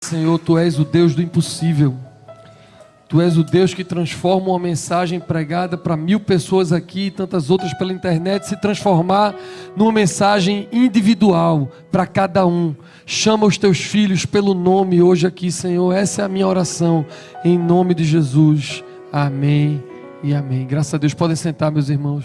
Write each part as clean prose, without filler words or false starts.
Senhor, Tu és o Deus do impossível. Tu és o Deus que transforma uma mensagem pregada para 1000 pessoas aqui e tantas outras pela internet se transformar numa mensagem individual para cada um. Chama os Teus filhos pelo nome hoje aqui, Senhor. Essa é a minha oração, em nome de Jesus. Amém e amém. Graças a Deus. Podem sentar, meus irmãos.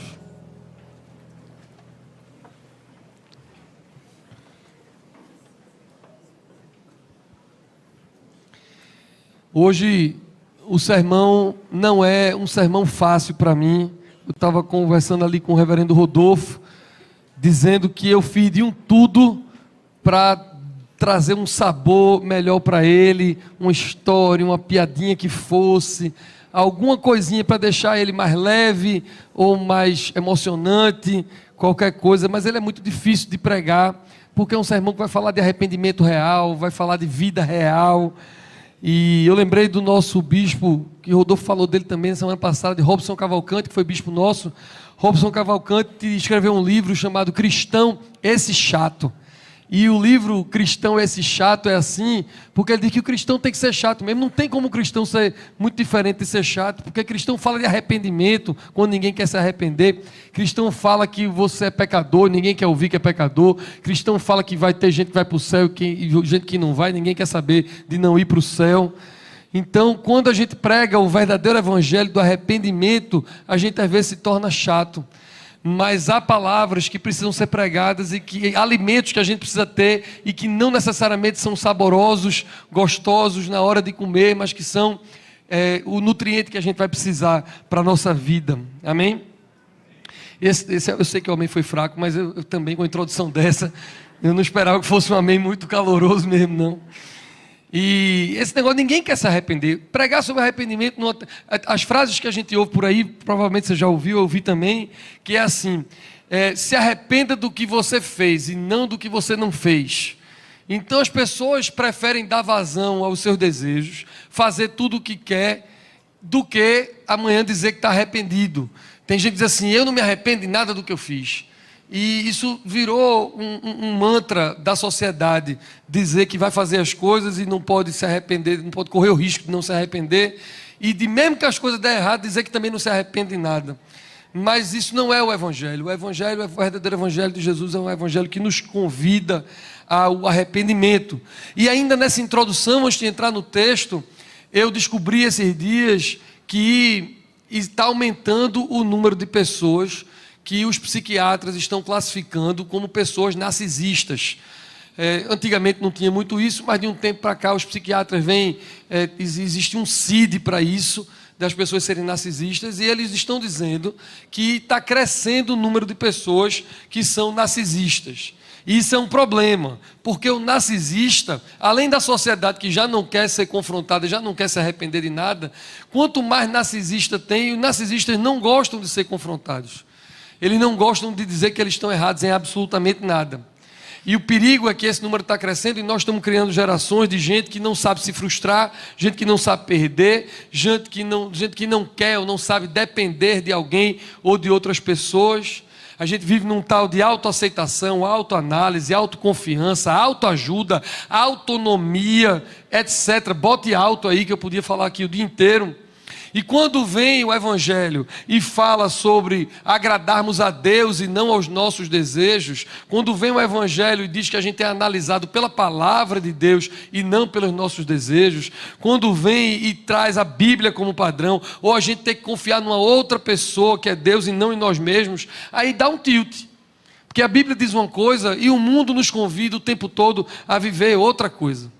Hoje o sermão não é um sermão fácil para mim. Eu estava conversando ali com o reverendo Rodolfo, dizendo que eu fiz de um tudo para trazer um sabor melhor para ele, uma história, uma piadinha que fosse, alguma coisinha para deixar ele mais leve ou mais emocionante, qualquer coisa, mas ele é muito difícil de pregar, porque é um sermão que vai falar de arrependimento real, vai falar de vida real. E eu lembrei do nosso bispo, que Rodolfo falou dele também na semana passada, de Robson Cavalcante, que foi bispo nosso. Robson Cavalcante escreveu um livro chamado Cristão, Esse Chato. E o livro Cristão, Esse Chato é assim, porque ele diz que o cristão tem que ser chato mesmo. Não tem como o cristão ser muito diferente de ser chato, porque cristão fala de arrependimento, quando ninguém quer se arrepender. Cristão fala que você é pecador, ninguém quer ouvir que é pecador. Cristão fala que vai ter gente que vai para o céu e gente que não vai, ninguém quer saber de não ir para o céu. Então, quando a gente prega o verdadeiro evangelho do arrependimento, a gente às vezes se torna chato. Mas há palavras que precisam ser pregadas e que alimentos que a gente precisa ter e que não necessariamente são saborosos, gostosos na hora de comer, mas que são o nutriente que a gente vai precisar para a nossa vida. Amém? Eu sei que o amém foi fraco, mas eu também com a introdução dessa, eu não esperava que fosse um amém muito caloroso mesmo, não. E esse negócio, ninguém quer se arrepender. Pregar sobre arrependimento, as frases que a gente ouve por aí, provavelmente você já ouviu, eu ouvi também, que é assim, se arrependa do que você fez e não do que você não fez. Então as pessoas preferem dar vazão aos seus desejos, fazer tudo o que quer, do que amanhã dizer que está arrependido. Tem gente que diz assim, eu não me arrependo de nada do que eu fiz. E isso virou um mantra da sociedade, dizer que vai fazer as coisas e não pode se arrepender, não pode correr o risco de não se arrepender, e de mesmo que as coisas der errado, dizer que também não se arrepende de nada. Mas isso não é o evangelho. O evangelho, o verdadeiro evangelho de Jesus é um evangelho que nos convida ao arrependimento. E ainda nessa introdução, antes de entrar no texto, eu descobri esses dias que está aumentando o número de pessoas que os psiquiatras estão classificando como pessoas narcisistas. Antigamente não tinha muito isso, mas de um tempo para cá os psiquiatras veem, existe um CID para isso, das pessoas serem narcisistas, e eles estão dizendo que está crescendo o número de pessoas que são narcisistas. E isso é um problema, porque o narcisista, além da sociedade que já não quer ser confrontada, já não quer se arrepender de nada, quanto mais narcisista tem, os narcisistas não gostam de ser confrontados. Eles não gostam de dizer que eles estão errados em absolutamente nada. E o perigo é que esse número está crescendo e nós estamos criando gerações de gente que não sabe se frustrar, gente que não sabe perder, gente que não quer ou não sabe depender de alguém ou de outras pessoas. A gente vive num tal de autoaceitação, autoanálise, autoconfiança, autoajuda, autonomia, etc. Bote alto aí que eu podia falar aqui o dia inteiro. E quando vem o evangelho e fala sobre agradarmos a Deus e não aos nossos desejos, quando vem o evangelho e diz que a gente é analisado pela palavra de Deus e não pelos nossos desejos, quando vem e traz a Bíblia como padrão, ou a gente tem que confiar numa outra pessoa que é Deus e não em nós mesmos, aí dá um tilt. Porque a Bíblia diz uma coisa e o mundo nos convida o tempo todo a viver outra coisa.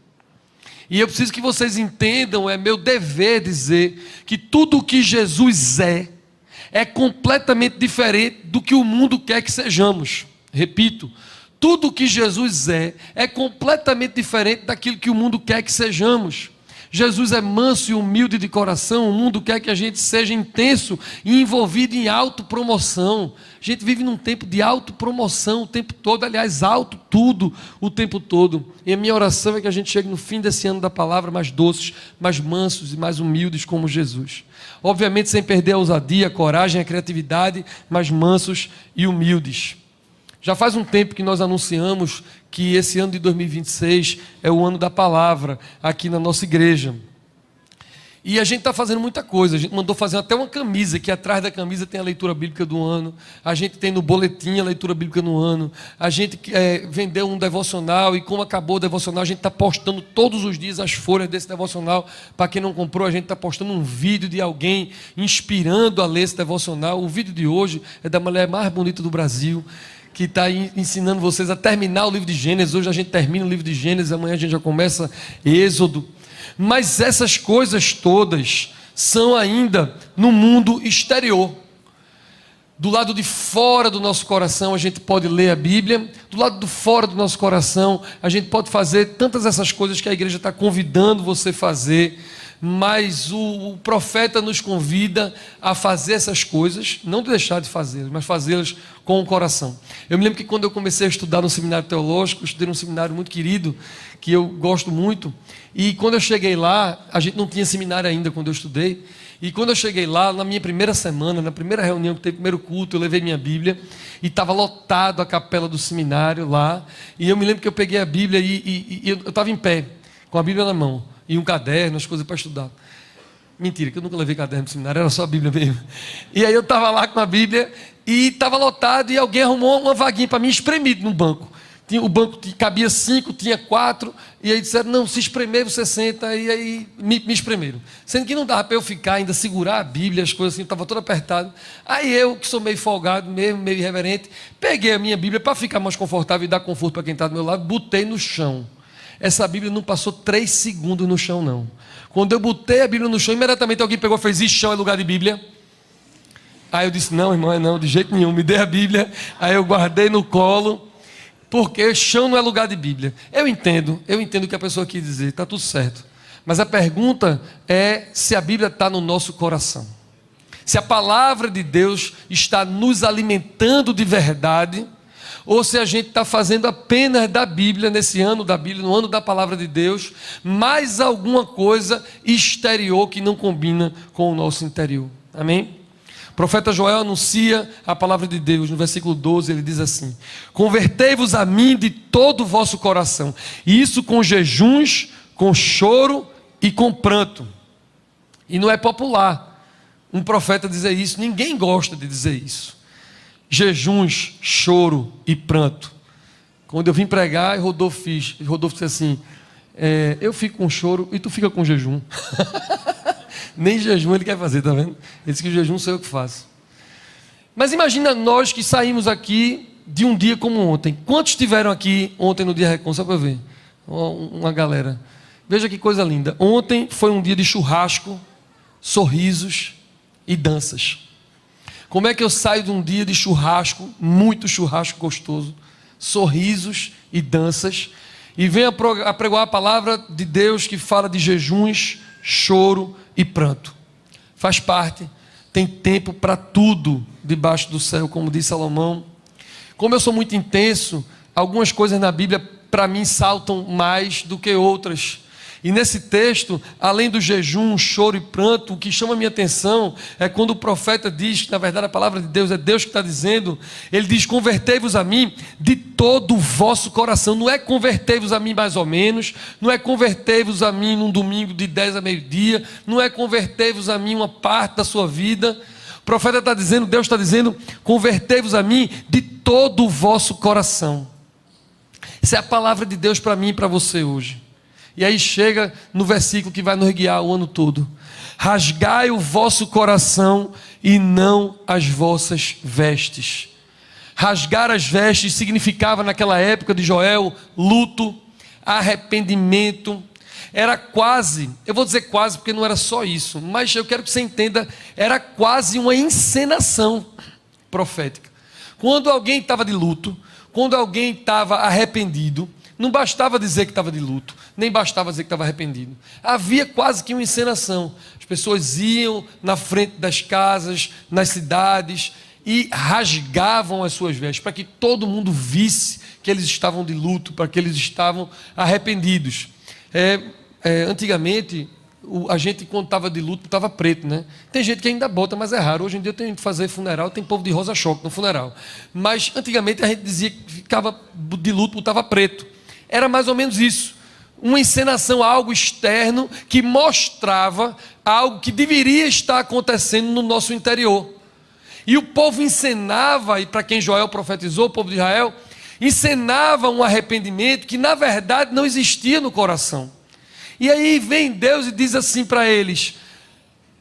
E eu preciso que vocês entendam, é meu dever dizer que tudo o que Jesus é completamente diferente do que o mundo quer que sejamos. Repito, tudo o que Jesus é completamente diferente daquilo que o mundo quer que sejamos. Jesus é manso e humilde de coração, o mundo quer que a gente seja intenso e envolvido em autopromoção. A gente vive num tempo de autopromoção o tempo todo, aliás, auto tudo o tempo todo. E a minha oração é que a gente chegue no fim desse ano da palavra mais doces, mais mansos e mais humildes como Jesus. Obviamente sem perder a ousadia, a coragem, a criatividade, mas mansos e humildes. Já faz um tempo que nós anunciamos que esse ano de 2026 é o ano da palavra aqui na nossa igreja. E a gente está fazendo muita coisa. A gente mandou fazer até uma camisa, que atrás da camisa tem a leitura bíblica do ano. A gente tem no boletim a leitura bíblica no ano. A gente vendeu um devocional e como acabou o devocional, a gente está postando todos os dias as folhas desse devocional. Para quem não comprou, a gente está postando um vídeo de alguém inspirando a ler esse devocional. O vídeo de hoje é da mulher mais bonita do Brasil, que está ensinando vocês a terminar o livro de Gênesis. Hoje a gente termina o livro de Gênesis, amanhã a gente já começa Êxodo. Mas essas coisas todas são ainda no mundo exterior. Do lado de fora do nosso coração a gente pode ler a Bíblia. Do lado de fora do nosso coração a gente pode fazer tantas essas coisas que a igreja está convidando você a fazer. Mas o profeta nos convida a fazer essas coisas, não deixar de fazê-las, mas fazê-las com o coração. Eu me lembro que quando eu comecei a estudar no seminário teológico, eu estudei num seminário muito querido, que eu gosto muito, e quando eu cheguei lá, a gente não tinha seminário ainda quando eu estudei, e quando eu cheguei lá, na minha primeira semana, na primeira reunião que teve, primeiro culto, eu levei minha Bíblia, e estava lotado a capela do seminário lá, e eu me lembro que eu peguei a Bíblia e eu estava em pé, com a Bíblia na mão, e um caderno, as coisas para estudar. Mentira, que eu nunca levei caderno para o seminário, era só a Bíblia mesmo. E aí eu estava lá com a Bíblia e estava lotado e alguém arrumou uma vaguinha para mim, espremido no banco. O banco cabia 5, tinha 4, e aí disseram, não, se espremer você senta, e aí me espremeram. Sendo que não dava para eu ficar, ainda segurar a Bíblia, as coisas assim, estava todo apertado. Aí eu, que sou meio folgado mesmo, meio irreverente, peguei a minha Bíblia para ficar mais confortável e dar conforto para quem está do meu lado, botei no chão. Essa Bíblia não passou 3 segundos no chão, não. Quando eu botei a Bíblia no chão, imediatamente alguém pegou e fez, isso, chão é lugar de Bíblia? Aí eu disse, não, irmão, não, de jeito nenhum, me dê a Bíblia. Aí eu guardei no colo, porque chão não é lugar de Bíblia. Eu entendo o que a pessoa quis dizer, está tudo certo. Mas a pergunta é se a Bíblia está no nosso coração. Se a palavra de Deus está nos alimentando de verdade, ou se a gente está fazendo apenas da Bíblia, nesse ano da Bíblia, no ano da palavra de Deus, mais alguma coisa exterior que não combina com o nosso interior. Amém? O profeta Joel anuncia a palavra de Deus, no versículo 12, ele diz assim, convertei-vos a mim de todo o vosso coração, e isso com jejuns, com choro e com pranto. E não é popular um profeta dizer isso, ninguém gosta de dizer isso. Jejuns, choro e pranto. Quando eu vim pregar, Rodolfo disse assim, eu fico com choro e tu fica com jejum. Nem jejum ele quer fazer, tá vendo? Ele disse que o jejum sou eu que faço. Mas imagina nós que saímos aqui de um dia como ontem. Quantos estiveram aqui ontem no dia Recon? Só para ver. Uma galera. Veja que coisa linda. Ontem foi um dia de churrasco, sorrisos e danças. Como é que eu saio de um dia de churrasco, muito churrasco gostoso, sorrisos e danças, e venho a pregar a palavra de Deus que fala de jejuns, choro e pranto? Faz parte, tem tempo para tudo debaixo do céu, como diz Salomão. Como eu sou muito intenso, algumas coisas na Bíblia para mim saltam mais do que outras. E nesse texto, além do jejum, choro e pranto, o que chama a minha atenção é quando o profeta diz, que na verdade a palavra de Deus é Deus que está dizendo, ele diz, convertei-vos a mim de todo o vosso coração. Não é convertei-vos a mim mais ou menos, não é convertei-vos a mim num domingo de 10 a meio-dia, não é convertei-vos a mim uma parte da sua vida. O profeta está dizendo, Deus está dizendo, convertei-vos a mim de todo o vosso coração. Essa é a palavra de Deus para mim e para você hoje. E aí chega no versículo que vai nos guiar o ano todo. Rasgai o vosso coração e não as vossas vestes. Rasgar as vestes significava naquela época de Joel, luto, arrependimento. Era quase, eu vou dizer quase porque não era só isso, mas eu quero que você entenda, era quase uma encenação profética. Quando alguém estava de luto, quando alguém estava arrependido, não bastava dizer que estava de luto, nem bastava dizer que estava arrependido. Havia quase que uma encenação. As pessoas iam na frente das casas, nas cidades, e rasgavam as suas vestes, para que todo mundo visse que eles estavam de luto, para que eles estavam arrependidos. Antigamente, a gente quando estava de luto, estava preto, né? Tem gente que ainda bota, mas é raro. Hoje em dia eu tenho que fazer funeral, tem povo de rosa-choque no funeral. Mas antigamente a gente dizia que ficava de luto, botava preto. Era mais ou menos isso. Uma encenação, algo externo que mostrava algo que deveria estar acontecendo no nosso interior. E o povo encenava, e para quem Joel profetizou, o povo de Israel, encenava um arrependimento que na verdade não existia no coração. E aí vem Deus e diz assim para eles: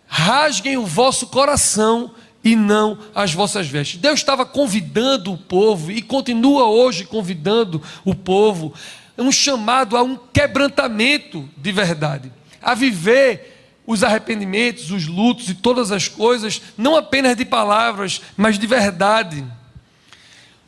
rasguem o vosso coração e não as vossas vestes. Deus estava convidando o povo e continua hoje convidando o povo, um chamado a um quebrantamento de verdade, a viver os arrependimentos, os lutos e todas as coisas, não apenas de palavras, mas de verdade.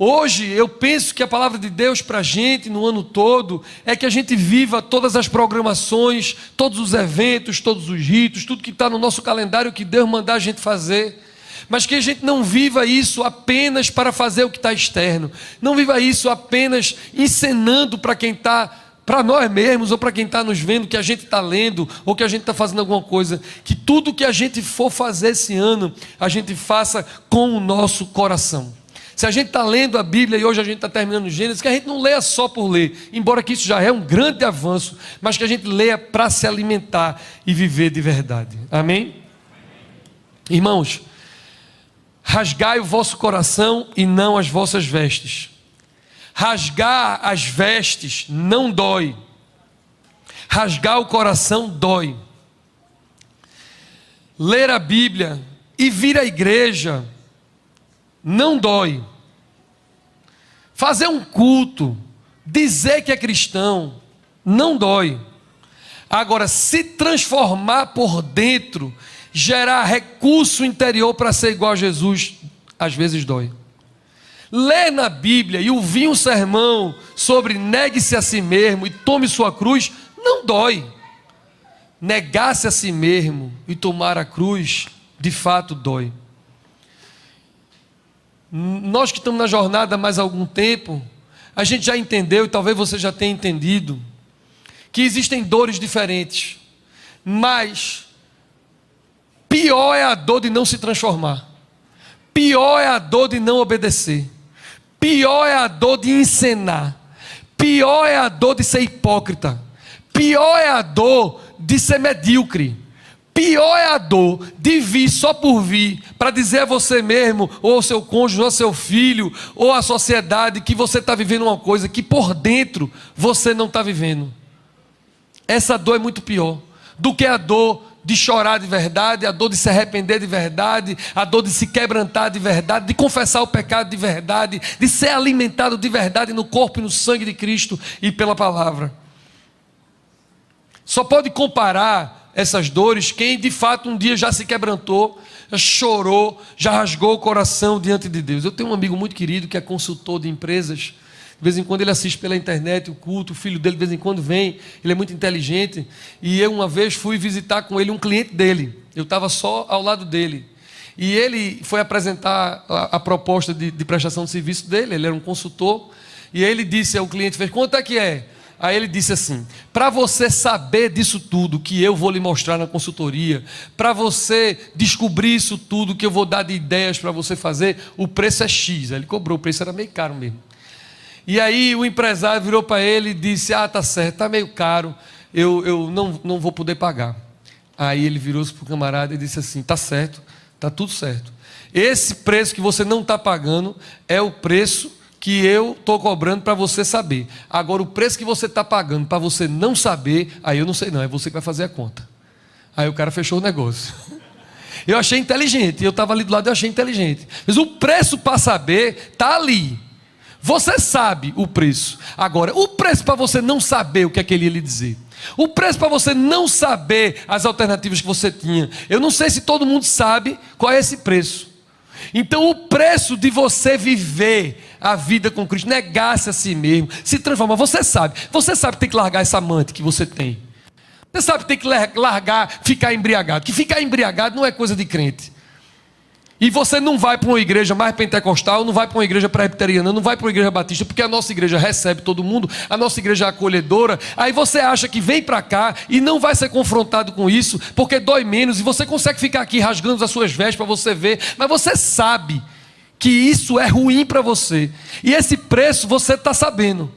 Hoje eu penso que a palavra de Deus para a gente no ano todo é que a gente viva todas as programações, todos os eventos, todos os ritos, tudo que está no nosso calendário que Deus mandar a gente fazer, mas que a gente não viva isso apenas para fazer o que está externo, não viva isso apenas encenando para quem está, para nós mesmos ou para quem está nos vendo que a gente está lendo ou que a gente está fazendo alguma coisa, que tudo que a gente for fazer esse ano, a gente faça com o nosso coração. Se a gente está lendo a Bíblia e hoje a gente está terminando o Gênesis, que a gente não leia só por ler, embora que isso já é um grande avanço, mas que a gente leia para se alimentar e viver de verdade. Amém? Irmãos, rasgai o vosso coração e não as vossas vestes. Rasgar as vestes não dói. Rasgar o coração dói. Ler a Bíblia e vir à igreja não dói. Fazer um culto, dizer que é cristão, não dói. Agora, se transformar por dentro, gerar recurso interior para ser igual a Jesus, às vezes dói. Ler na Bíblia e ouvir um sermão sobre negue-se a si mesmo e tome sua cruz, não dói. Negar-se a si mesmo e tomar a cruz, de fato dói. Nós que estamos na jornada há mais algum tempo, a gente já entendeu, e talvez você já tenha entendido, que existem dores diferentes, mas pior é a dor de não se transformar, pior é a dor de não obedecer, pior é a dor de encenar, pior é a dor de ser hipócrita, pior é a dor de ser medíocre, pior é a dor de vir só por vir, para dizer a você mesmo, ou ao seu cônjuge, ou ao seu filho, ou à sociedade, que você está vivendo uma coisa que por dentro você não está vivendo. Essa dor é muito pior do que a dor de chorar de verdade, a dor de se arrepender de verdade, a dor de se quebrantar de verdade, de confessar o pecado de verdade, de ser alimentado de verdade no corpo e no sangue de Cristo e pela palavra. Só pode comparar essas dores quem de fato um dia já se quebrantou, já chorou, já rasgou o coração diante de Deus. Eu tenho um amigo muito querido que é consultor de empresas. De vez em quando ele assiste pela internet o culto, o filho dele de vez em quando vem, ele é muito inteligente, e eu uma vez fui visitar com ele um cliente dele, eu estava só ao lado dele, e ele foi apresentar a proposta de prestação de serviço dele, ele era um consultor, e aí ele disse ao cliente, fez, quanto é que é? Aí ele disse assim, para você saber disso tudo que eu vou lhe mostrar na consultoria, para você descobrir isso tudo que eu vou dar de ideias para você fazer, o preço é X. Aí ele cobrou, o preço era meio caro mesmo. E aí o empresário virou para ele e disse, tá certo, está meio caro, eu não vou poder pagar. Aí ele virou-se para o camarada e disse assim, tá certo, está tudo certo. Esse preço que você não está pagando é o preço que eu estou cobrando para você saber. Agora o preço que você está pagando para você não saber, aí eu não sei não, é você que vai fazer a conta. Aí o cara fechou o negócio. Eu achei inteligente, eu estava ali do lado, eu achei inteligente. Mas o preço para saber está ali. Você sabe o preço. Agora, o preço para você não saber o que é que ele ia lhe dizer. O preço para você não saber as alternativas que você tinha. Eu não sei se todo mundo sabe qual é esse preço. Então o preço de você viver a vida com Cristo, negar-se a si mesmo, se transformar, você sabe que tem que largar essa amante que você tem, você sabe que tem que largar, ficar embriagado, que ficar embriagado não é coisa de crente, E você não vai para uma igreja mais pentecostal, não vai para uma igreja presbiteriana, não vai para uma igreja batista, porque a nossa igreja recebe todo mundo, a nossa igreja é acolhedora. Aí você acha que vem para cá e não vai ser confrontado com isso, porque dói menos, e você consegue ficar aqui rasgando as suas vestes para você ver, mas você sabe que isso é ruim para você, e esse preço você está sabendo.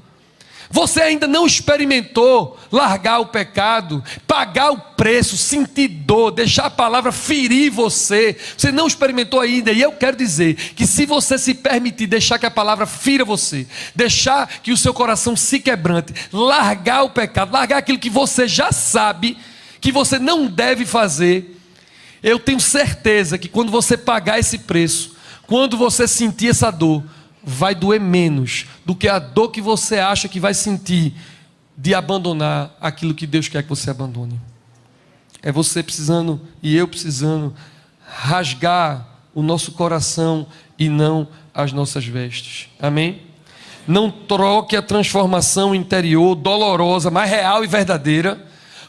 Você ainda não experimentou largar o pecado, pagar o preço, sentir dor, deixar a palavra ferir você. Você não experimentou ainda. E eu quero dizer que se você se permitir deixar que a palavra fira você, deixar que o seu coração se quebrante, largar o pecado, largar aquilo que você já sabe que você não deve fazer, eu tenho certeza que quando você pagar esse preço, quando você sentir essa dor, vai doer menos do que a dor que você acha que vai sentir de abandonar aquilo que Deus quer que você abandone. É você precisando e eu precisando rasgar o nosso coração e não as nossas vestes. Amém? Não troque a transformação interior dolorosa, mas real e verdadeira,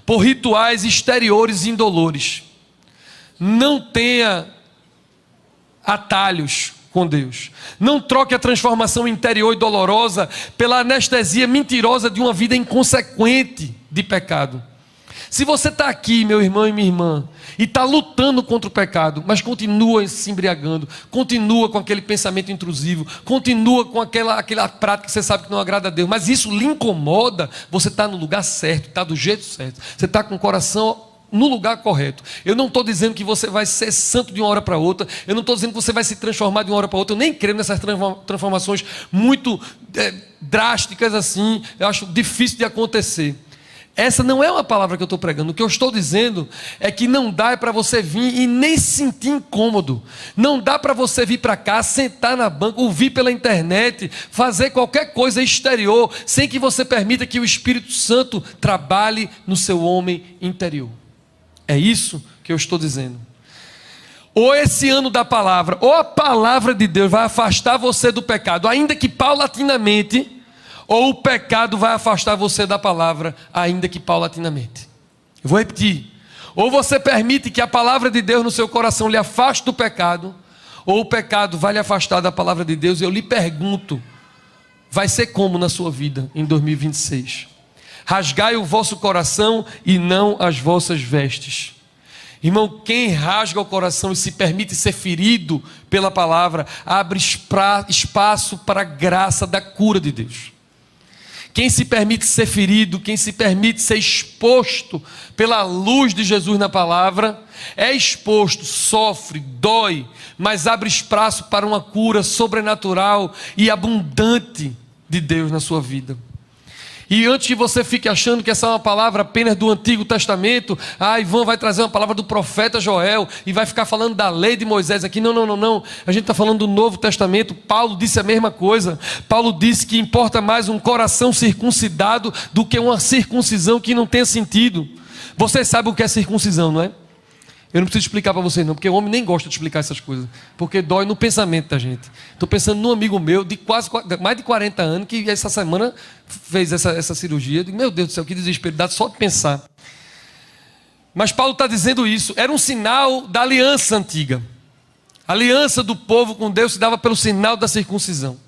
por rituais exteriores indolores. Não tenha atalhos com Deus. Não troque a transformação interior e dolorosa pela anestesia mentirosa de uma vida inconsequente de pecado. Se você está aqui, meu irmão e minha irmã, e está lutando contra o pecado, mas continua se embriagando, continua com aquele pensamento intrusivo, continua com aquela prática que você sabe que não agrada a Deus, mas isso lhe incomoda, você está no lugar certo, está do jeito certo, você está com o coração no lugar correto. Eu não estou dizendo que você vai ser santo de uma hora para outra, eu não estou dizendo que você vai se transformar de uma hora para outra, eu nem creio nessas transformações muito drásticas assim, eu acho difícil de acontecer. Essa não é uma palavra que eu estou pregando. O que eu estou dizendo é que não dá para você vir e nem se sentir incômodo. Não dá para você vir para cá, sentar na banca, ouvir pela internet, fazer qualquer coisa exterior, sem que você permita que o Espírito Santo trabalhe no seu homem interior. É isso que eu estou dizendo. Ou esse ano da palavra, ou a palavra de Deus vai afastar você do pecado, ainda que paulatinamente, ou o pecado vai afastar você da palavra, ainda que paulatinamente. Eu vou repetir. Ou você permite que a palavra de Deus no seu coração lhe afaste do pecado, ou o pecado vai lhe afastar da palavra de Deus. E eu lhe pergunto, vai ser como na sua vida em 2026? Rasgai o vosso coração e não as vossas vestes. Irmão, quem rasga o coração e se permite ser ferido pela palavra, abre espaço para a graça da cura de Deus. Quem se permite ser ferido, quem se permite ser exposto pela luz de Jesus na palavra, é exposto, sofre, dói, mas abre espaço para uma cura sobrenatural e abundante de Deus na sua vida. E antes que você fique achando que essa é uma palavra apenas do Antigo Testamento, Ivan vai trazer uma palavra do profeta Joel e vai ficar falando da lei de Moisés aqui. Não. A gente está falando do Novo Testamento. Paulo disse a mesma coisa. Paulo disse que importa mais um coração circuncidado do que uma circuncisão que não tenha sentido. Você sabe o que é circuncisão, não é? Eu não preciso explicar para vocês não, porque o homem nem gosta de explicar essas coisas, porque dói no pensamento da gente. Estou pensando num amigo meu de mais de 40 anos, que essa semana fez essa cirurgia. Eu digo, meu Deus do céu, que desespero, dá só de pensar. Mas Paulo está dizendo isso, era um sinal da aliança antiga. A aliança do povo com Deus se dava pelo sinal da circuncisão.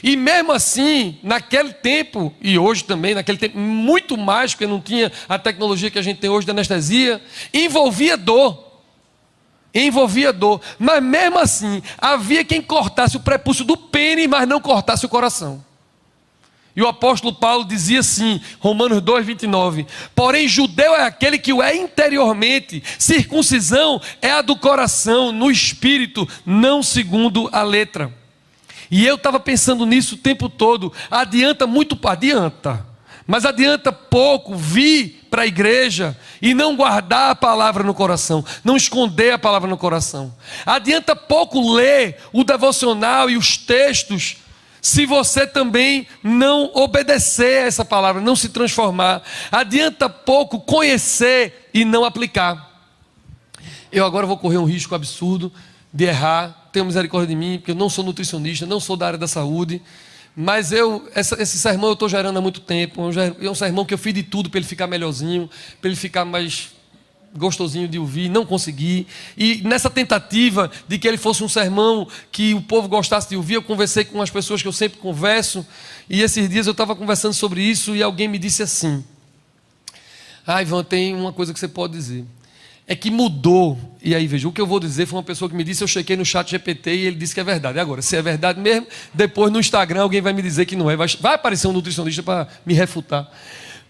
E mesmo assim, naquele tempo, e hoje também, naquele tempo, muito mais, porque não tinha a tecnologia que a gente tem hoje da anestesia, envolvia dor, mas mesmo assim, havia quem cortasse o prepúcio do pênis, mas não cortasse o coração. E o apóstolo Paulo dizia assim, Romanos 2:29, porém judeu é aquele que o é interiormente, circuncisão é a do coração, no espírito, não segundo a letra. E eu estava pensando nisso o tempo todo. Mas adianta pouco vir para a igreja e não guardar a palavra no coração, não esconder a palavra no coração. Adianta pouco ler o devocional e os textos, se você também não obedecer a essa palavra, não se transformar. Adianta pouco conhecer e não aplicar. Eu agora vou correr um risco absurdo de errar. Tenha misericórdia de mim, porque eu não sou nutricionista, não sou da área da saúde, mas esse sermão eu estou gerando há muito tempo. É um sermão que eu fiz de tudo para ele ficar melhorzinho, para ele ficar mais gostosinho de ouvir, não consegui. E nessa tentativa de que ele fosse um sermão que o povo gostasse de ouvir, eu conversei com as pessoas que eu sempre converso, e esses dias eu estava conversando sobre isso e alguém me disse assim: Ivan, tem uma coisa que você pode dizer. É que mudou. E aí, veja, o que eu vou dizer foi uma pessoa que me disse, eu chequei no chat GPT e ele disse que é verdade. Agora, se é verdade mesmo, depois no Instagram alguém vai me dizer que não é. Vai aparecer um nutricionista para me refutar.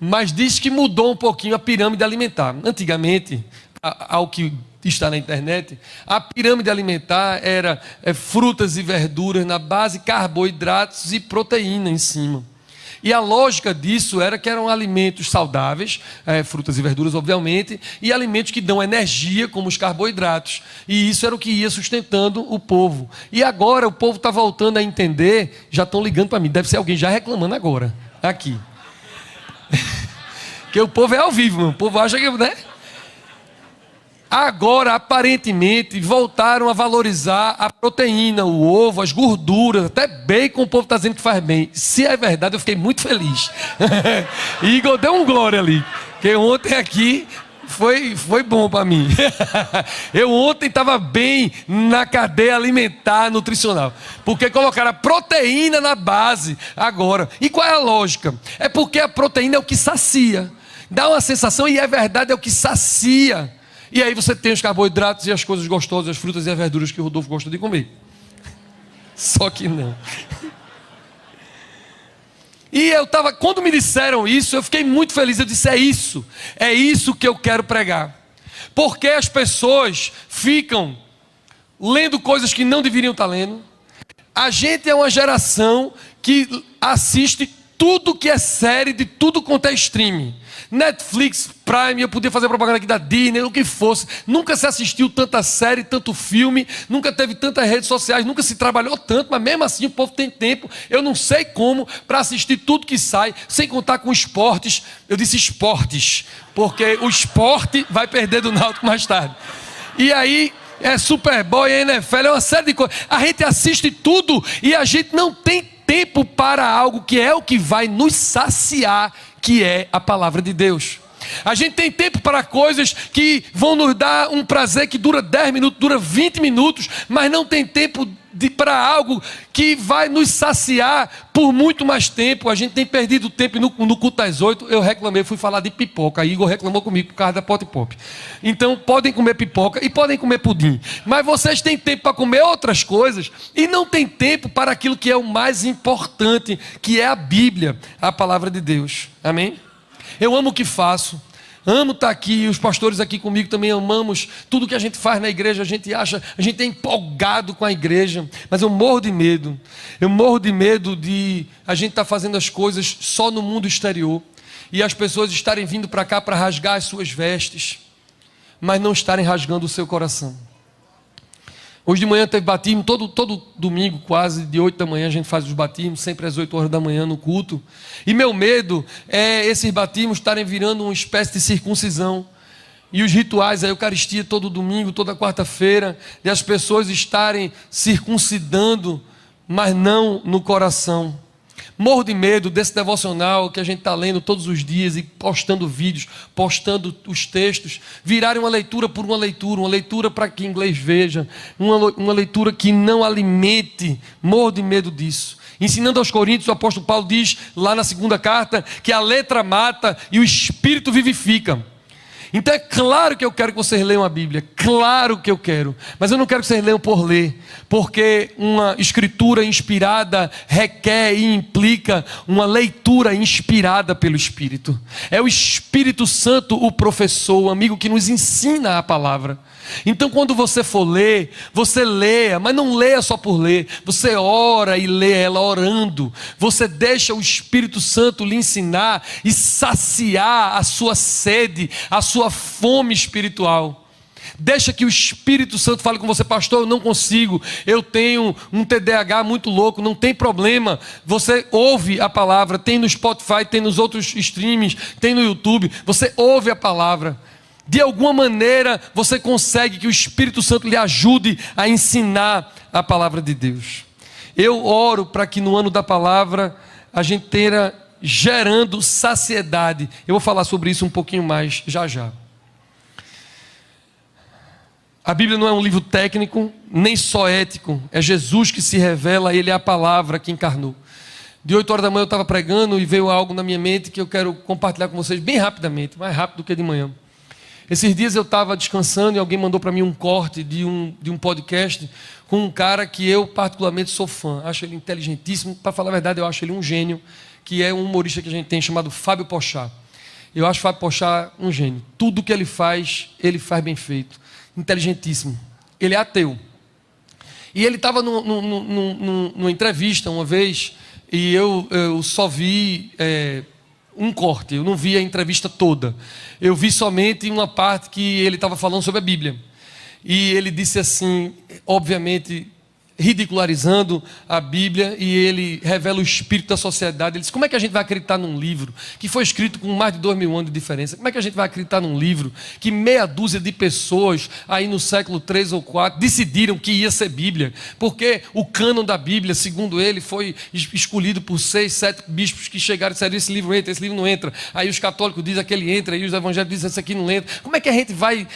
Mas diz que mudou um pouquinho a pirâmide alimentar. Antigamente, ao que está na internet, a pirâmide alimentar era frutas e verduras na base, carboidratos e proteína em cima. E a lógica disso era que eram alimentos saudáveis, frutas e verduras, obviamente, e alimentos que dão energia, como os carboidratos. E isso era o que ia sustentando o povo. E agora o povo está voltando a entender, já estão ligando para mim, deve ser alguém já reclamando agora, aqui. Porque o povo é ao vivo, o povo acha que, né? Agora, aparentemente, voltaram a valorizar a proteína, o ovo, as gorduras, até bacon o povo está dizendo que faz bem. Se é verdade, eu fiquei muito feliz. Igor deu um glória ali, porque ontem aqui foi bom para mim. Eu ontem estava bem na cadeia alimentar, nutricional, porque colocaram a proteína na base agora. E qual é a lógica? É porque a proteína é o que sacia. Dá uma sensação, e é verdade, é o que sacia. E aí você tem os carboidratos e as coisas gostosas, as frutas e as verduras que o Rodolfo gosta de comer. Só que não. E quando me disseram isso, eu fiquei muito feliz. Eu disse, é isso que eu quero pregar. Porque as pessoas ficam lendo coisas que não deveriam estar lendo. A gente é uma geração que assiste tudo que é série, de tudo quanto é streaming. Netflix, Prime, eu podia fazer propaganda aqui da Disney, o que fosse. Nunca se assistiu tanta série, tanto filme, nunca teve tantas redes sociais, nunca se trabalhou tanto, mas mesmo assim o povo tem tempo, eu não sei como, para assistir tudo que sai, sem contar com esportes. Eu disse esportes, porque o esporte vai perder do Náutico mais tarde. E aí, Super Bowl, NFL, é uma série de coisas. A gente assiste tudo e a gente não tem tempo para algo que é o que vai nos saciar, que é a palavra de Deus. A gente tem tempo para coisas que vão nos dar um prazer que dura 10 minutos, dura 20 minutos, mas não tem tempo para algo que vai nos saciar por muito mais tempo. A gente tem perdido tempo no culto das 8. Eu reclamei, fui falar de pipoca. A Igor reclamou comigo por causa da Pot Pop. Então podem comer pipoca e podem comer pudim, mas vocês têm tempo para comer outras coisas e não tem tempo para aquilo que é o mais importante, que é a Bíblia, a palavra de Deus. Amém? Eu amo o que faço, amo estar aqui, os pastores aqui comigo também amamos tudo que a gente faz na igreja. A gente é empolgado com a igreja, mas eu morro de medo de a gente estar fazendo as coisas só no mundo exterior e as pessoas estarem vindo para cá para rasgar as suas vestes, mas não estarem rasgando o seu coração. Hoje de manhã teve batismo, todo domingo quase, de 8 da manhã a gente faz os batismos, sempre às 8 horas da manhã no culto. E meu medo é esses batismos estarem virando uma espécie de circuncisão. E os rituais, a Eucaristia todo domingo, toda quarta-feira, e as pessoas estarem circuncidando, mas não no coração. Morro de medo desse devocional que a gente está lendo todos os dias e postando vídeos, postando os textos, virarem uma leitura por uma leitura para que inglês veja, uma leitura que não alimente. Morro de medo disso. Ensinando aos Coríntios, o apóstolo Paulo diz lá na segunda carta que a letra mata e o espírito vivifica. Então é claro que eu quero que vocês leiam a Bíblia, claro que eu quero, mas eu não quero que vocês leiam por ler, porque uma escritura inspirada requer e implica uma leitura inspirada pelo Espírito. É o Espírito Santo o professor, o amigo que nos ensina a palavra. Então quando você for ler, você leia, mas não leia só por ler, você ora e lê ela orando, você deixa o Espírito Santo lhe ensinar e saciar a sua sede, a sua fome espiritual. Deixa que o Espírito Santo fale com você: pastor, eu não consigo, eu tenho um TDAH muito louco. Não tem problema, você ouve a palavra, tem no Spotify, tem nos outros streamings, tem no YouTube, você ouve a palavra. De alguma maneira você consegue que o Espírito Santo lhe ajude a ensinar a palavra de Deus. Eu oro para que no ano da palavra a gente tenha gerando saciedade. Eu vou falar sobre isso um pouquinho mais já já. A Bíblia não é um livro técnico, nem só ético. É Jesus que se revela, Ele é a palavra que encarnou. De 8 horas da manhã eu estava pregando e veio algo na minha mente que eu quero compartilhar com vocês bem rapidamente, mais rápido do que de manhã. Esses dias eu estava descansando e alguém mandou para mim um corte de um podcast com um cara que eu particularmente sou fã. Acho ele inteligentíssimo. Para falar a verdade, eu acho ele um gênio, que é um humorista que a gente tem chamado Fábio Porchat. Eu acho Fábio Porchat um gênio. Tudo que ele faz bem feito. Inteligentíssimo. Ele é ateu. E ele estava numa entrevista uma vez e eu só vi um corte, eu não vi a entrevista toda. Eu vi somente uma parte que ele estava falando sobre a Bíblia. E ele disse assim, obviamente ridicularizando a Bíblia, e ele revela o espírito da sociedade. Ele diz: como é que a gente vai acreditar num livro que foi escrito com mais de 2000 anos de diferença? Como é que a gente vai acreditar num livro que meia dúzia de pessoas aí no século 3 ou 4 decidiram que ia ser Bíblia? Porque o cânon da Bíblia, segundo ele, foi escolhido por 6, 7 bispos que chegaram e disseram: esse livro entra, esse livro não entra. Aí os católicos dizem que ele entra, aí os evangélicos dizem que esse aqui não entra. Como é que a gente vai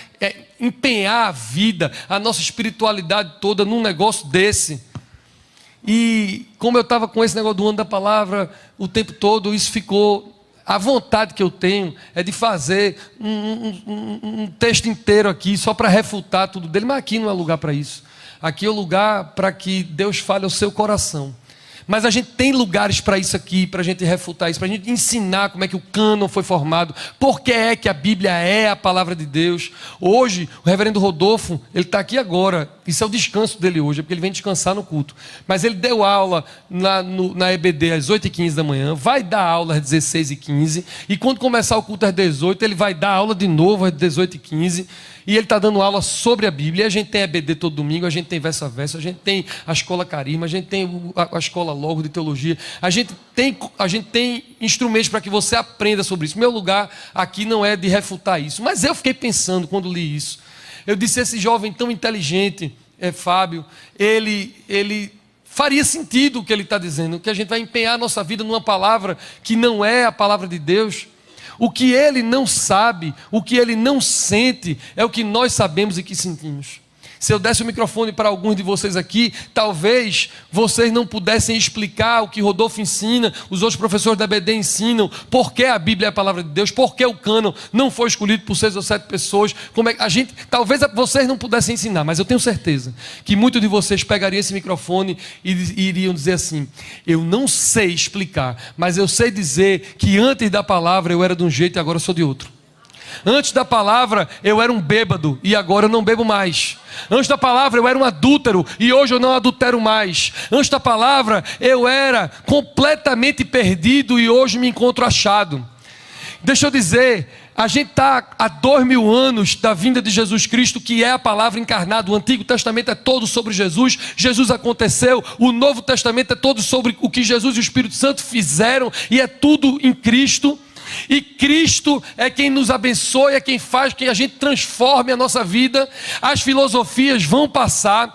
empenhar a vida, a nossa espiritualidade toda num negócio desse? E como eu estava com esse negócio do ano da palavra o tempo todo, isso ficou... A vontade que eu tenho é de fazer um texto inteiro aqui só para refutar tudo dele, mas aqui não é lugar para isso. Aqui é o lugar para que Deus fale ao seu coração. Mas a gente tem lugares para isso aqui, para a gente refutar isso, para a gente ensinar como é que o cânon foi formado, por que é que a Bíblia é a palavra de Deus. Hoje, o reverendo Rodolfo, ele está aqui agora, isso é o descanso dele hoje, é porque ele vem descansar no culto. Mas ele deu aula na EBD às 8h15 da manhã, vai dar aula às 16h15, e quando começar o culto às 18h, ele vai dar aula de novo às 18h15, e ele está dando aula sobre a Bíblia. E a gente tem EBD todo domingo, a gente tem verso a verso, a gente tem a escola Carisma, a gente tem a escola Logo de Teologia, a gente tem instrumentos para que você aprenda sobre isso. Meu lugar aqui não é de refutar isso, mas eu fiquei pensando quando li isso. Eu disse: esse jovem tão inteligente, Fábio, ele faria sentido o que ele está dizendo, que a gente vai empenhar a nossa vida numa palavra que não é a palavra de Deus. O que ele não sabe, o que ele não sente, é o que nós sabemos e que sentimos. Se eu desse o microfone para alguns de vocês aqui, talvez vocês não pudessem explicar o que Rodolfo ensina, os outros professores da EBD ensinam, por que a Bíblia é a palavra de Deus, por que o cânon não foi escolhido por 6 ou 7 pessoas. Talvez vocês não pudessem ensinar, mas eu tenho certeza que muitos de vocês pegariam esse microfone e iriam dizer assim: eu não sei explicar, mas eu sei dizer que antes da palavra eu era de um jeito e agora eu sou de outro. Antes da palavra eu era um bêbado e agora eu não bebo mais. Antes da palavra eu era um adúltero e hoje eu não adultero mais. Antes da palavra eu era completamente perdido e hoje me encontro achado. Deixa eu dizer, a gente está há 2000 anos da vinda de Jesus Cristo, que é a palavra encarnada. O Antigo Testamento é todo sobre Jesus. Jesus aconteceu. O Novo Testamento é todo sobre o que Jesus e o Espírito Santo fizeram, e é tudo em Cristo. E Cristo é quem nos abençoa, é quem faz que a gente transforme a nossa vida. As filosofias vão passar,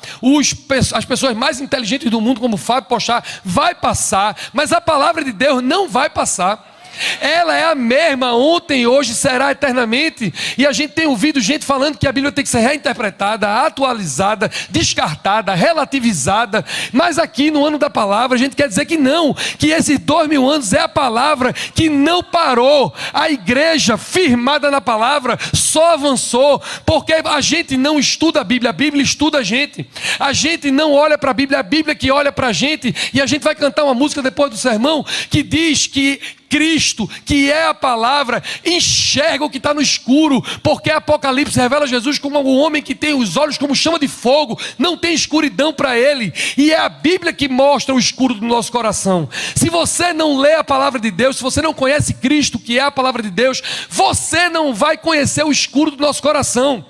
as pessoas mais inteligentes do mundo, como Fábio Porchat, vai passar, mas a palavra de Deus não vai passar. Ela é a mesma ontem, hoje, será eternamente. E a gente tem ouvido gente falando que a Bíblia tem que ser reinterpretada, atualizada, descartada, relativizada. Mas aqui no ano da palavra a gente quer dizer que não, que esses 2000 anos é a palavra que não parou. A igreja firmada na palavra só avançou, porque a gente não estuda a Bíblia estuda a gente. A gente não olha para a Bíblia que olha para a gente. E a gente vai cantar uma música depois do sermão que diz que Cristo, que é a palavra, enxerga o que está no escuro, porque Apocalipse revela Jesus como um homem que tem os olhos como chama de fogo, não tem escuridão para ele, e é a Bíblia que mostra o escuro do nosso coração. Se você não lê a palavra de Deus, se você não conhece Cristo, que é a palavra de Deus, você não vai conhecer o escuro do nosso coração.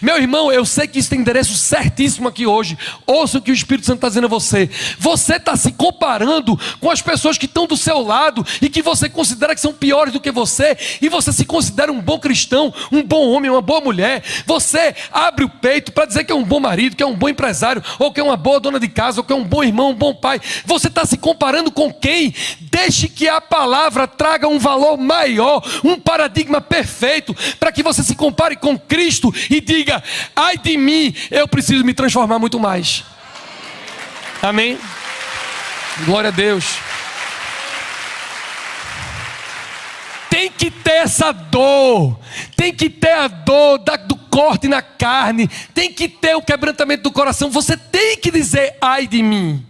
Meu irmão, eu sei que isso tem endereço certíssimo aqui hoje. Ouça o que o Espírito Santo está dizendo a você. Você está se comparando com as pessoas que estão do seu lado e que você considera que são piores do que você, e você se considera um bom cristão, um bom homem, uma boa mulher. Você abre o peito para dizer que é um bom marido, que é um bom empresário, ou que é uma boa dona de casa, ou que é um bom irmão, um bom pai. Você está se comparando com quem? Deixe que a palavra traga um valor maior, um paradigma perfeito, para que você se compare com Cristo e diga: diga, ai de mim, eu preciso me transformar muito mais. Amém? Glória a Deus. Tem que ter essa dor, tem que ter a dor do corte na carne, tem que ter o quebrantamento do coração. Você tem que dizer, ai de mim.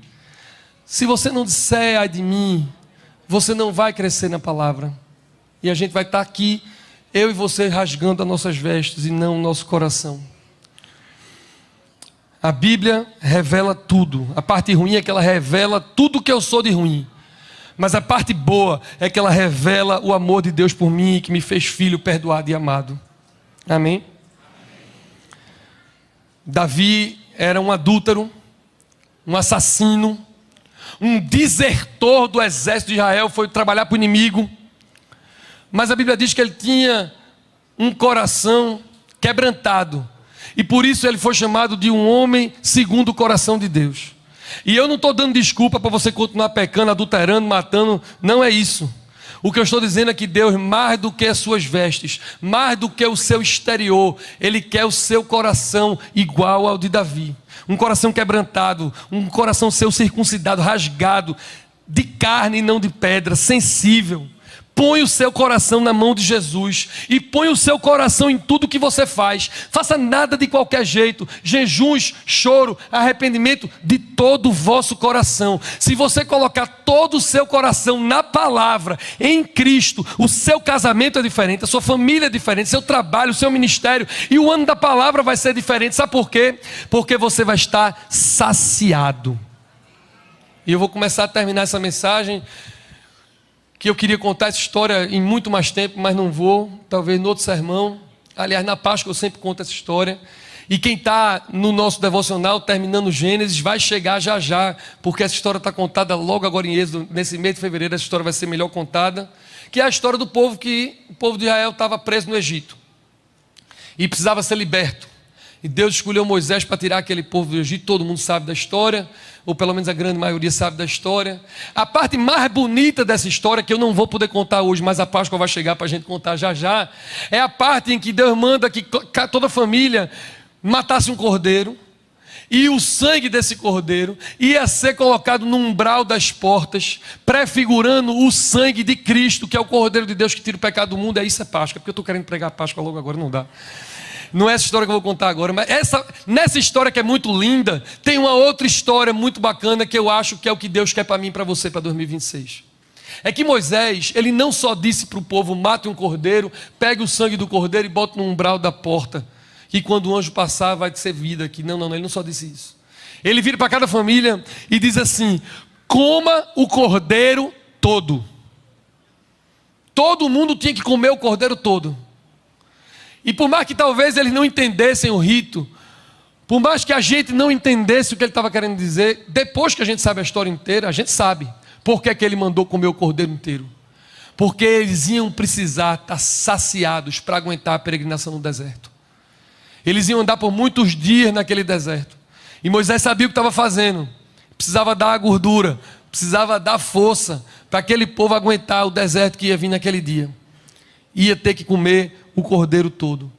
Se você não disser, ai de mim, você não vai crescer na palavra. E a gente vai estar aqui, eu e você, rasgando as nossas vestes e não o nosso coração. A Bíblia revela tudo. A parte ruim é que ela revela tudo que eu sou de ruim. Mas a parte boa é que ela revela o amor de Deus por mim, que me fez filho perdoado e amado. Amém? Davi era um adúltero, um assassino, um desertor do exército de Israel, foi trabalhar para o inimigo. Mas a Bíblia diz que ele tinha um coração quebrantado. E por isso ele foi chamado de um homem segundo o coração de Deus. E eu não estou dando desculpa para você continuar pecando, adulterando, matando. Não é isso. O que eu estou dizendo é que Deus, mais do que as suas vestes, mais do que o seu exterior, Ele quer o seu coração igual ao de Davi. Um coração quebrantado, um coração seu circuncidado, rasgado, de carne e não de pedra, sensível. Põe o seu coração na mão de Jesus e põe o seu coração em tudo que você faz. Faça nada de qualquer jeito. Jejuns, choro, arrependimento de todo o vosso coração. Se você colocar todo o seu coração na palavra, em Cristo, o seu casamento é diferente, a sua família é diferente, seu trabalho, o seu ministério e o ano da palavra vai ser diferente. Sabe por quê? Porque você vai estar saciado. E eu vou começar a terminar essa mensagem, que eu queria contar essa história em muito mais tempo, mas não vou, talvez no outro sermão. Aliás, na Páscoa eu sempre conto essa história. E quem está no nosso devocional, terminando Gênesis, vai chegar já já, porque essa história está contada logo agora em Êxodo, nesse mês de fevereiro, essa história vai ser melhor contada, que é a história do povo que o povo de Israel estava preso no Egito e precisava ser liberto. E Deus escolheu Moisés para tirar aquele povo do Egito. Todo mundo sabe da história, ou pelo menos a grande maioria sabe da história. A parte mais bonita dessa história, que eu não vou poder contar hoje, mas a Páscoa vai chegar para a gente contar já já, é a parte em que Deus manda que toda a família matasse um cordeiro, e o sangue desse cordeiro ia ser colocado no umbral das portas, prefigurando o sangue de Cristo, que é o cordeiro de Deus que tira o pecado do mundo. É isso, é Páscoa, porque eu estou querendo pregar a Páscoa logo agora, não dá. Não é essa história que eu vou contar agora, mas nessa história que é muito linda, tem uma outra história muito bacana que eu acho que é o que Deus quer para mim e para você para 2026. É que Moisés, ele não só disse para o povo, mate um cordeiro, pegue o sangue do cordeiro e bote no umbral da porta, que quando o anjo passar vai ser vida aqui. Não, ele não só disse isso. Ele vira para cada família e diz assim, coma o cordeiro todo. Todo mundo tinha que comer o cordeiro todo. E por mais que talvez eles não entendessem o rito, por mais que a gente não entendesse o que ele estava querendo dizer, depois que a gente sabe a história inteira, a gente sabe por que ele mandou comer o cordeiro inteiro. Porque eles iam precisar estar saciados para aguentar a peregrinação no deserto. Eles iam andar por muitos dias naquele deserto. E Moisés sabia o que estava fazendo. Precisava dar a gordura, precisava dar força para aquele povo aguentar o deserto que ia vir naquele dia. Ia ter que comer o cordeiro todo.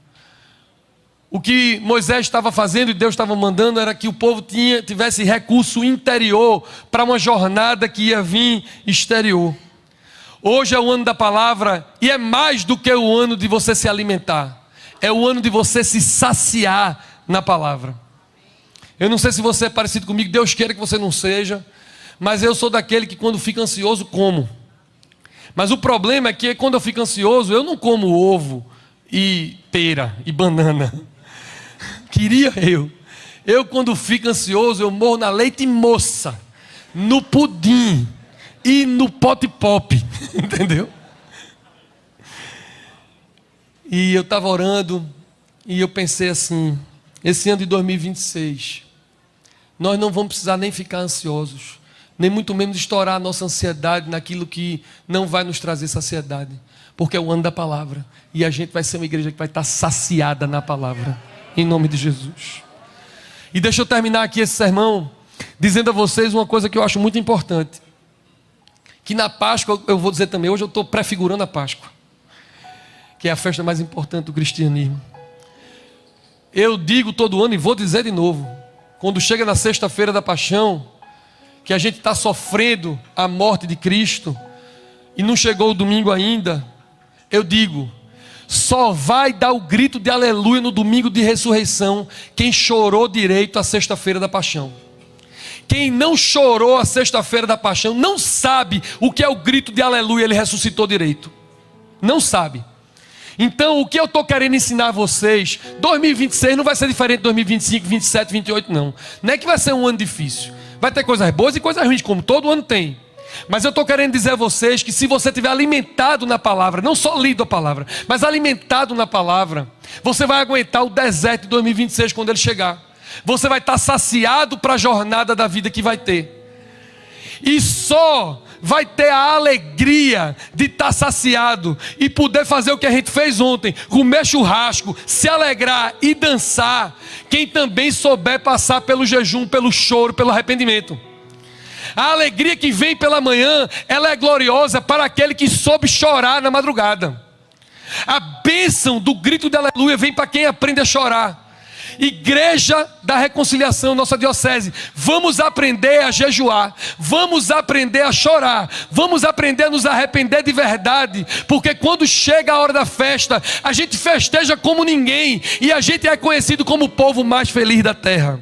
O que Moisés estava fazendo e Deus estava mandando era que o povo tivesse recurso interior para uma jornada que ia vir exterior. Hoje é o ano da palavra e é mais do que o ano de você se alimentar. É o ano de você se saciar na palavra. Eu não sei se você é parecido comigo, Deus queira que você não seja, mas eu sou daquele que quando fica ansioso, como. Mas o problema é que quando eu fico ansioso, eu não como ovo e pera e banana. Queria eu. Eu quando fico ansioso, eu morro na leite moça, no pudim e no pote pop. Entendeu? E eu estava orando e eu pensei assim, esse ano de 2026, nós não vamos precisar nem ficar ansiosos, nem muito menos estourar a nossa ansiedade naquilo que não vai nos trazer saciedade, porque é o ano da palavra, e a gente vai ser uma igreja que vai estar saciada na palavra, em nome de Jesus. E deixa eu terminar aqui esse sermão, dizendo a vocês uma coisa que eu acho muito importante, que na Páscoa, eu vou dizer também, hoje eu estou prefigurando a Páscoa, que é a festa mais importante do cristianismo. Eu digo todo ano e vou dizer de novo, quando chega na sexta-feira da paixão, que a gente está sofrendo a morte de Cristo, e não chegou o domingo ainda, eu digo, só vai dar o grito de aleluia no domingo de ressurreição quem chorou direito a sexta-feira da paixão. Quem não chorou a sexta-feira da paixão não sabe o que é o grito de aleluia, ele ressuscitou direito. Não sabe. Então o que eu estou querendo ensinar a vocês, 2026 não vai ser diferente de 2025, 27, 28 não. Não é que vai ser um ano difícil. Vai ter coisas boas e coisas ruins, como todo ano tem. Mas eu estou querendo dizer a vocês que se você estiver alimentado na palavra, não só lido a palavra, mas alimentado na palavra, você vai aguentar o deserto de 2026 quando ele chegar. Você vai estar saciado para a jornada da vida que vai ter. E só vai ter a alegria de estar saciado e poder fazer o que a gente fez ontem, comer churrasco, se alegrar e dançar, quem também souber passar pelo jejum, pelo choro, pelo arrependimento. A alegria que vem pela manhã, ela é gloriosa para aquele que soube chorar na madrugada. A bênção do grito de aleluia vem para quem aprende a chorar. Igreja da Reconciliação, nossa diocese, vamos aprender a jejuar, vamos aprender a chorar, vamos aprender a nos arrepender de verdade, porque quando chega a hora da festa, a gente festeja como ninguém, e a gente é conhecido como o povo mais feliz da terra.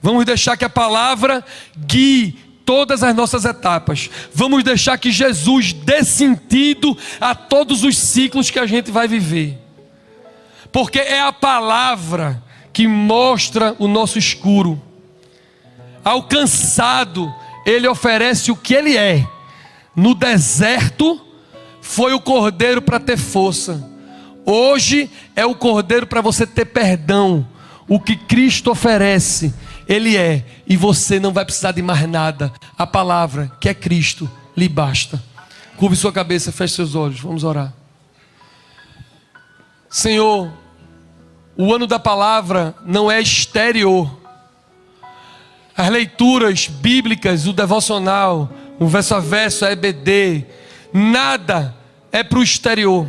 Vamos deixar que a palavra guie todas as nossas etapas. Vamos deixar que Jesus dê sentido a todos os ciclos que a gente vai viver. Porque é a palavra que mostra o nosso escuro. Ao cansado, ele oferece o que ele é. No deserto, foi o cordeiro para ter força. Hoje é o cordeiro para você ter perdão. O que Cristo oferece, ele é. E você não vai precisar de mais nada. A palavra, que é Cristo, lhe basta. Curve sua cabeça, feche seus olhos. Vamos orar. Senhor, o ano da palavra não é exterior. As leituras bíblicas, o devocional, o verso a verso, a EBD, nada é para o exterior.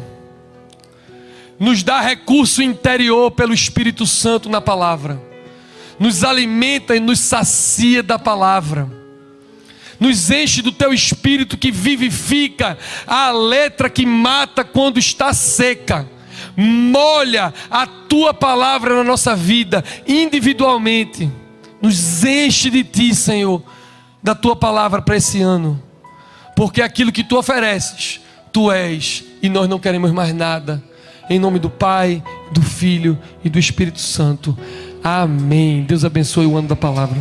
Nos dá recurso interior pelo Espírito Santo na palavra. Nos alimenta e nos sacia da palavra. Nos enche do teu Espírito que vivifica a letra que mata quando está seca. Molha a tua palavra na nossa vida, individualmente. Nos enche de ti, Senhor, da tua palavra para esse ano. Porque aquilo que tu ofereces, tu és, e nós não queremos mais nada. Em nome do Pai, do Filho e do Espírito Santo. Amém. Deus abençoe o ano da palavra.